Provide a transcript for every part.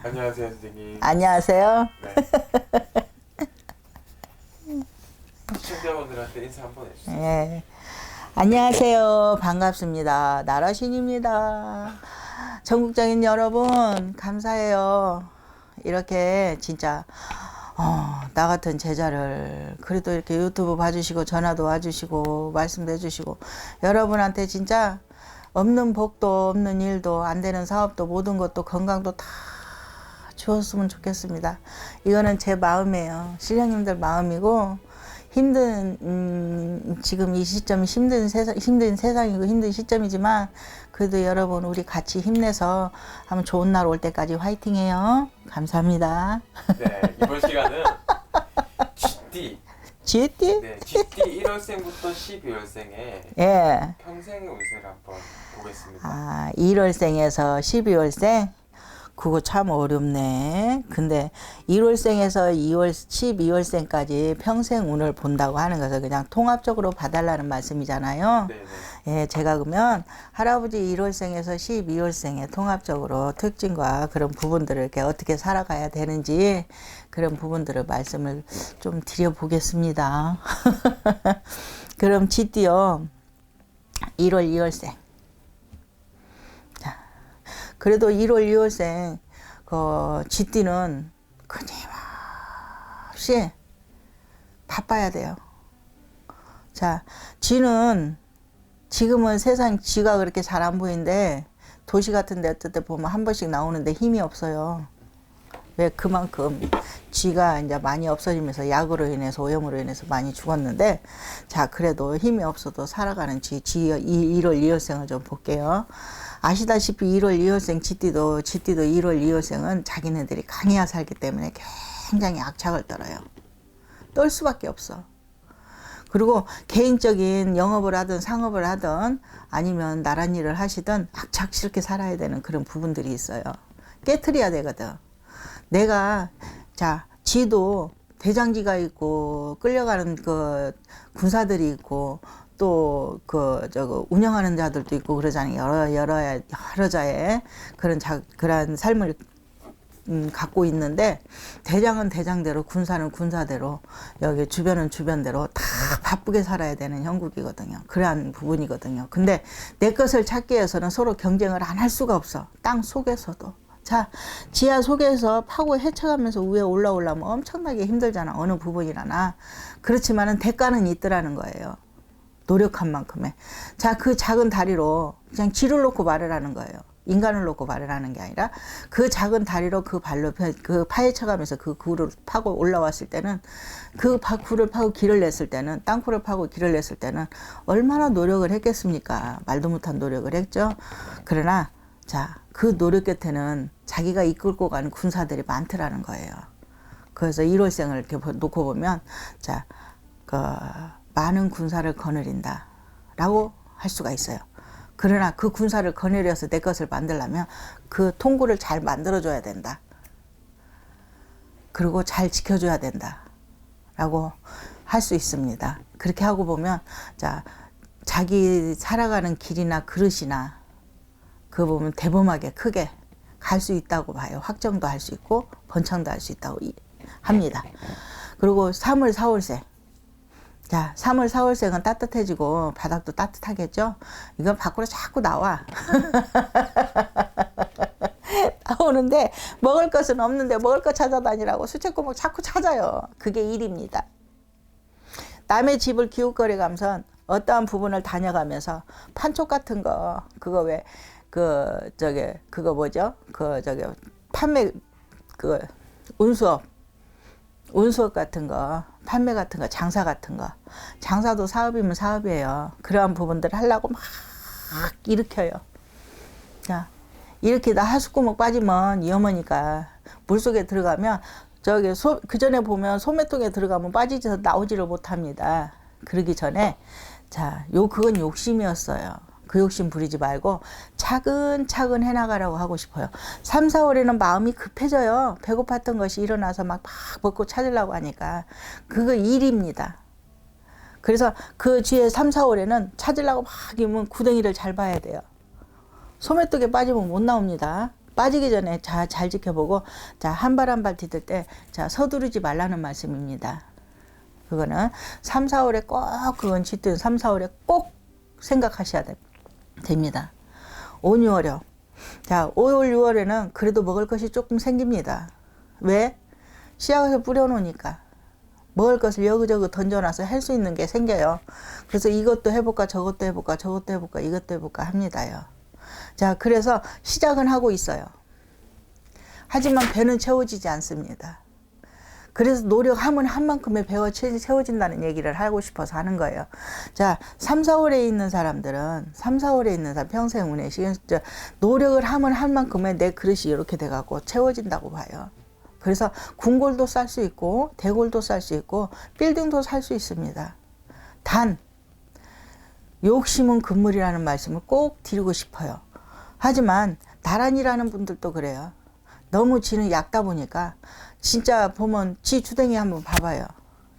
안녕하세요, 선생님. 안녕하세요. 네. 시청자분들한테 인사 한번 해주세요. 예. 안녕하세요. 반갑습니다. 나라신입니다. 전국적인 여러분, 감사해요. 이렇게 진짜, 나 같은 제자를 그래도 이렇게 유튜브 봐주시고, 전화도 와주시고, 말씀도 해주시고, 여러분한테 진짜 없는 복도, 없는 일도, 안 되는 사업도, 모든 것도, 건강도 다 주었으면 좋겠습니다. 이거는 제 마음이에요. 신령님들 마음이고, 지금 이 시점이 힘든 세상이고 힘든 시점이지만, 그래도 여러분, 우리 같이 힘내서 한번 좋은 날 올 때까지 화이팅 해요. 감사합니다. 네, 이번 시간은 GT. GT? 네, GT 1월생부터 12월생의 예. 평생의 운세를 한번 보겠습니다. 아, 1월생에서 12월생? 그거 참 어렵네. 근데 1월생에서 12월생까지 평생 운을 본다고 하는 것을 그냥 통합적으로 봐달라는 말씀이잖아요. 네네. 예, 제가 그러면 할아버지 1월생에서 12월생의 통합적으로 특징과 그런 부분들을 이렇게 어떻게 살아가야 되는지 그런 부분들을 말씀을 좀 드려보겠습니다. 그럼 GT요. 1월 2월생. 그래도 1월 2월생 GT는 끊임없이 바빠야 돼요. 자, 쥐는 지금은 세상 쥐가 그렇게 잘 안 보이는데 도시 같은 데 어떨 때 보면 한 번씩 나오는데 힘이 없어요. 왜? 그만큼 쥐가 이제 많이 없어지면서 약으로 인해서 오염으로 인해서 많이 죽었는데, 자, 그래도 힘이 없어도 살아가는 쥐 1월 2월생을 좀 볼게요. 아시다시피 1월 2월생 GT도 1월 2월생은 자기네들이 강해야 살기 때문에 굉장히 악착을 떨어요. 떨 수밖에 없어. 그리고 개인적인 영업을 하든 상업을 하든 아니면 나란 일을 하시든 악착스럽게 살아야 되는 그런 부분들이 있어요. 깨트려야 되거든. 내가, 자, 쥐도 대장쥐가 있고 끌려가는 그 군사들이 있고 또 운영하는 자들도 있고 그러잖아요. 여러 자의 그런 삶을 갖고 있는데, 대장은 대장대로, 군사는 군사대로, 여기 주변은 주변대로 다 바쁘게 살아야 되는 형국이거든요. 그러한 부분이거든요. 근데 내 것을 찾기 위해서는 서로 경쟁을 안 할 수가 없어. 땅 속에서도. 자, 지하 속에서 파고 헤쳐가면서 위에 올라오려면 엄청나게 힘들잖아. 어느 부분이라나. 그렇지만은 대가는 있더라는 거예요. 노력한 만큼의. 자, 그 작은 다리로 그냥 쥐를 놓고 말을 하는 거예요. 인간을 놓고 말을 하는 게 아니라 그 작은 다리로 그 발로 파헤쳐가면서 그 굴을 파고 올라왔을 때는, 그 굴을 파고 길을 냈을 때는, 땅굴을 파고 길을 냈을 때는 얼마나 노력을 했겠습니까? 말도 못한 노력을 했죠. 그러나 자, 그 노력 끝에는 자기가 이끌고 가는 군사들이 많더라는 거예요. 그래서 1월생을 이렇게 놓고 보면, 자, 많은 군사를 거느린다 라고 할 수가 있어요. 그러나 그 군사를 거느려서 내 것을 만들려면 그 통구를 잘 만들어줘야 된다. 그리고 잘 지켜줘야 된다 라고 할 수 있습니다. 그렇게 하고 보면, 자, 자기 살아가는 길이나 그릇이나 그거 보면 대범하게 크게 갈 수 있다고 봐요. 확정도 할 수 있고 번창도 할 수 있다고 합니다. 그리고 3월 4월생. 자, 3월 4월생은 따뜻해지고 바닥도 따뜻하겠죠. 이건 밖으로 자꾸 나와. 나오는데 먹을 것은 없는데 먹을 것 찾아다니라고 수채구멍 자꾸 찾아요. 그게 일입니다. 남의 집을 기웃거리 가면서 어떠한 부분을 다녀가면서 판촉 같은 거, 그거 왜 그거 뭐죠? 판매, 운수업 같은 거, 판매 같은 거, 장사 같은 거. 장사도 사업이면 사업이에요. 그러한 부분들을 하려고 막 일으켜요. 자, 일으키다 하수구멍 빠지면 위험하니까 물속에 들어가면, 그 전에 보면 소매통에 들어가면 빠지지 나오지를 못합니다. 그러기 전에, 자, 그건 욕심이었어요. 그 욕심 부리지 말고 차근차근 해나가라고 하고 싶어요. 3, 4월에는 마음이 급해져요. 배고팠던 것이 일어나서 막 먹고 찾으려고 하니까. 그거 일입니다. 그래서 그 뒤에 3, 4월에는 찾으려고 막 이면 구덩이를 잘 봐야 돼요. 소매떡에 빠지면 못 나옵니다. 빠지기 전에 잘 지켜보고 자, 한 발 한 발 디딜 때 자, 서두르지 말라는 말씀입니다. 그거는 3, 4월에 꼭 그건 짙은 3, 4월에 꼭 생각하셔야 됩니다. 5, 6월이요. 자, 5월, 6월에는 그래도 먹을 것이 조금 생깁니다. 왜? 씨앗을 뿌려놓으니까. 먹을 것을 여기저기 던져놔서 할 수 있는 게 생겨요. 그래서 이것도 해볼까, 저것도 해볼까, 저것도 해볼까, 이것도 해볼까 합니다요. 자, 그래서 시작은 하고 있어요. 하지만 배는 채워지지 않습니다. 그래서 노력하면 한 만큼의 배가 채워진다는 얘기를 하고 싶어서 하는 거예요. 자, 3, 4월에 있는 사람들은, 3, 4월에 있는 사람, 평생 운에, 노력을 하면 한 만큼의 내 그릇이 이렇게 돼갖고 채워진다고 봐요. 그래서 궁궐도 쌀 수 있고, 대궐도 쌀 수 있고, 빌딩도 살 수 있습니다. 단, 욕심은 금물이라는 말씀을 꼭 드리고 싶어요. 하지만, 나란이라는 분들도 그래요. 너무 지는 얕다 보니까, 진짜 보면 지 주댕이 한번 봐봐요.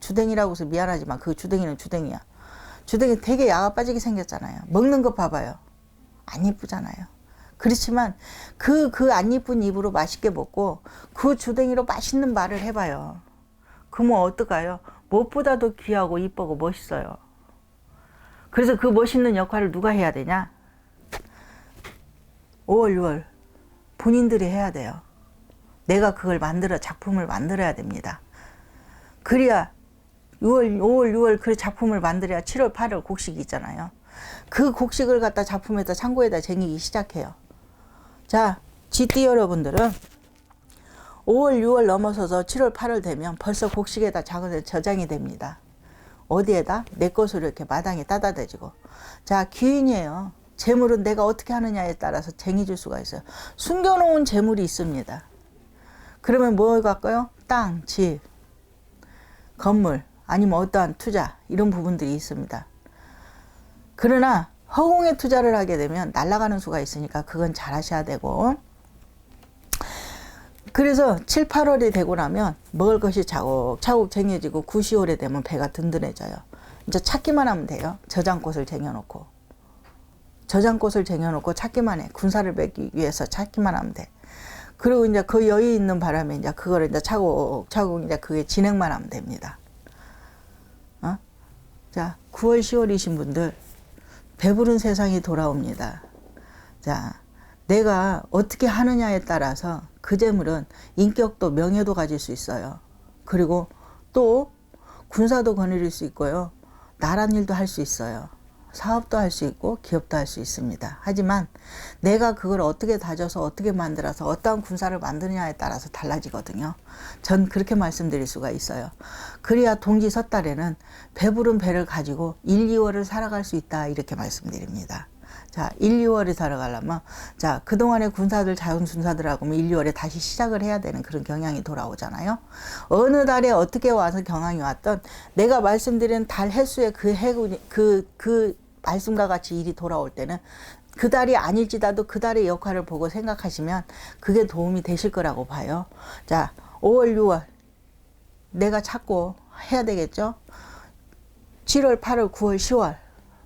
주댕이라고 해서 미안하지만 그 주댕이는 주댕이야. 주댕이 되게 야가 빠지게 생겼잖아요. 먹는 거 봐봐요. 안 예쁘잖아요. 그렇지만 그 안 예쁜 입으로 맛있게 먹고 그 주댕이로 맛있는 말을 해봐요. 그러면 어떨까요? 무엇보다도 귀하고 이쁘고 멋있어요. 그래서 그 멋있는 역할을 누가 해야 되냐? 5월, 6월 본인들이 해야 돼요. 내가 그걸 작품을 만들어야 됩니다. 그래야 5월, 6월 그 작품을 만들어야 7월, 8월 곡식이 있잖아요. 그 곡식을 갖다 작품에다 창고에다 쟁이기 시작해요. 자, GT 여러분들은 5월, 6월 넘어서서 7월, 8월 되면 벌써 곡식에다 저장이 됩니다. 어디에다? 내 것으로 이렇게 마당에 따다 대지고. 자, 기인이에요. 재물은 내가 어떻게 하느냐에 따라서 쟁이 줄 수가 있어요. 숨겨놓은 재물이 있습니다. 그러면 뭘 갈까요? 땅, 집, 건물, 아니면 어떠한 투자, 이런 부분들이 있습니다. 그러나 허공에 투자를 하게 되면 날아가는 수가 있으니까 그건 잘 하셔야 되고, 그래서 7, 8월이 되고 나면 먹을 것이 차곡차곡 쟁여지고 9, 10월에 되면 배가 든든해져요. 이제 찾기만 하면 돼요. 저장꽃을 쟁여놓고. 저장꽃을 쟁여놓고 찾기만 해. 군사를 맺기 위해서 찾기만 하면 돼. 그리고 이제 그 여유 있는 바람에 이제 그거를 이제 차곡차곡 이제 그게 진행만 하면 됩니다. 자, 9월, 10월이신 분들, 배부른 세상이 돌아옵니다. 자, 내가 어떻게 하느냐에 따라서 그 재물은 인격도 명예도 가질 수 있어요. 그리고 또 군사도 거느릴 수 있고요. 나란 일도 할 수 있어요. 사업도 할 수 있고 기업도 할 수 있습니다. 하지만 내가 그걸 어떻게 다져서 어떻게 만들어서 어떠한 군사를 만드느냐에 따라서 달라지거든요. 전 그렇게 말씀드릴 수가 있어요. 그래야 동지 섣달에는 배부른 배를 가지고 1, 2월을 살아갈 수 있다, 이렇게 말씀드립니다. 자, 1, 2월에 살아가려면, 자, 그동안의 군사들, 자연 군사들하고 1, 2월에 다시 시작을 해야 되는 그런 경향이 돌아오잖아요. 어느 달에 어떻게 와서 경향이 왔던, 내가 말씀드린 달 횟수의 그 해군이, 그 말씀과 같이 일이 돌아올 때는 그 달이 아닐지라도 그 달의 역할을 보고 생각하시면 그게 도움이 되실 거라고 봐요. 자, 5월, 6월. 내가 찾고 해야 되겠죠? 7월, 8월, 9월, 10월.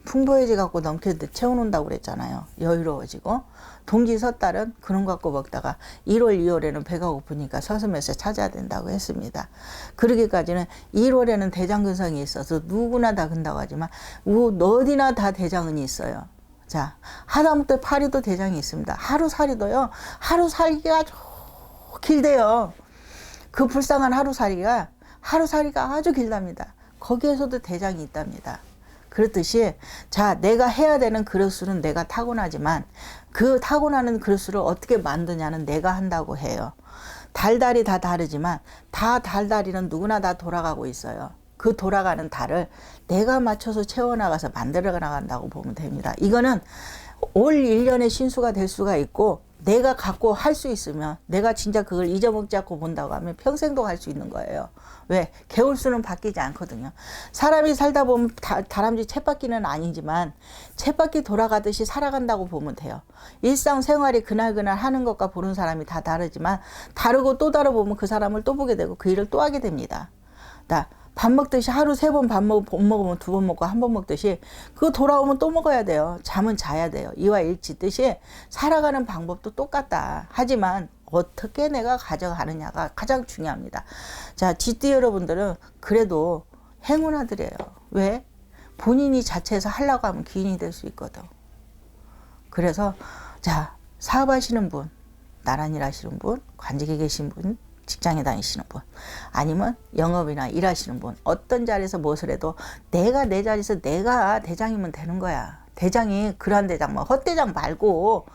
풍부해지 갖고 넘게 채워놓는다고 그랬잖아요. 여유로워지고. 동지 섣달은 그런 거 갖고 먹다가 1월, 2월에는 배가 고프니까 서슴에서 찾아야 된다고 했습니다. 그러기까지는 1월에는 대장근성이 있어서 누구나 다 근다고 하지만 어디나 다 대장은이 있어요. 자, 하다못해 파리도 대장이 있습니다. 하루살이도요. 하루살기가 아주 길대요. 그 불쌍한 하루살이가 아주 길답니다. 거기에서도 대장이 있답니다. 그렇듯이, 자, 내가 해야 되는 그릇술은 내가 타고나지만 그 타고나는 그릇술을 어떻게 만드냐는 내가 한다고 해요. 달달이 다 다르지만 다 달달이는 누구나 다 돌아가고 있어요. 그 돌아가는 달을 내가 맞춰서 채워나가서 만들어 나간다고 보면 됩니다. 이거는 올 1년의 신수가 될 수가 있고, 내가 갖고 할 수 있으면, 내가 진짜 그걸 잊어먹지 않고 본다고 하면 평생도 할 수 있는 거예요. 왜? 개월수는 바뀌지 않거든요. 사람이 살다 보면 다람쥐 쳇바퀴는 아니지만 쳇바퀴 돌아가듯이 살아간다고 보면 돼요. 일상생활이 그날그날 하는 것과 보는 사람이 다 다르지만, 다르고 또 다르 보면 그 사람을 또 보게 되고 그 일을 또 하게 됩니다. 밥 먹듯이 하루 3번 밥 먹으면 2번 먹고 1번 먹듯이 그거 돌아오면 또 먹어야 돼요. 잠은 자야 돼요. 이와 일치듯이 살아가는 방법도 똑같다. 하지만 어떻게 내가 가져가느냐가 가장 중요합니다. 자, 쥐띠 여러분들은 그래도 행운아들이에요. 왜? 본인이 자체에서 하려고 하면 귀인이 될 수 있거든. 그래서 자, 사업하시는 분, 나란 일하시는 분, 관직에 계신 분, 직장에 다니시는 분, 아니면 영업이나 일하시는 분, 어떤 자리에서 무엇을 해도 내가 내 자리에서 내가 대장이면 되는 거야. 대장이 그러한 대장, 뭐 헛대장 말고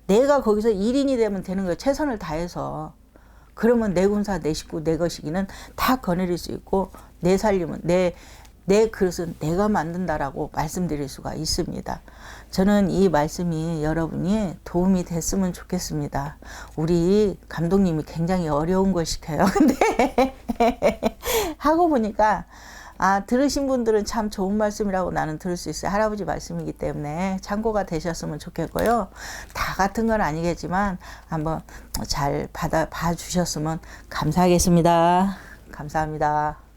내가 거기서 1인이 되면 되는 거야. 최선을 다해서. 그러면 내 군사, 내 식구, 내 거시기는 다 거느릴 수 있고 내 살림은 내 그릇은 내가 만든다라고 말씀드릴 수가 있습니다. 저는 이 말씀이 여러분이 도움이 됐으면 좋겠습니다. 우리 감독님이 굉장히 어려운 걸 시켜요. 근데 하고 보니까 들으신 분들은 참 좋은 말씀이라고 나는 들을 수 있어요. 할아버지 말씀이기 때문에 참고가 되셨으면 좋겠고요. 다 같은 건 아니겠지만 한번 잘 봐주셨으면 감사하겠습니다. 감사합니다.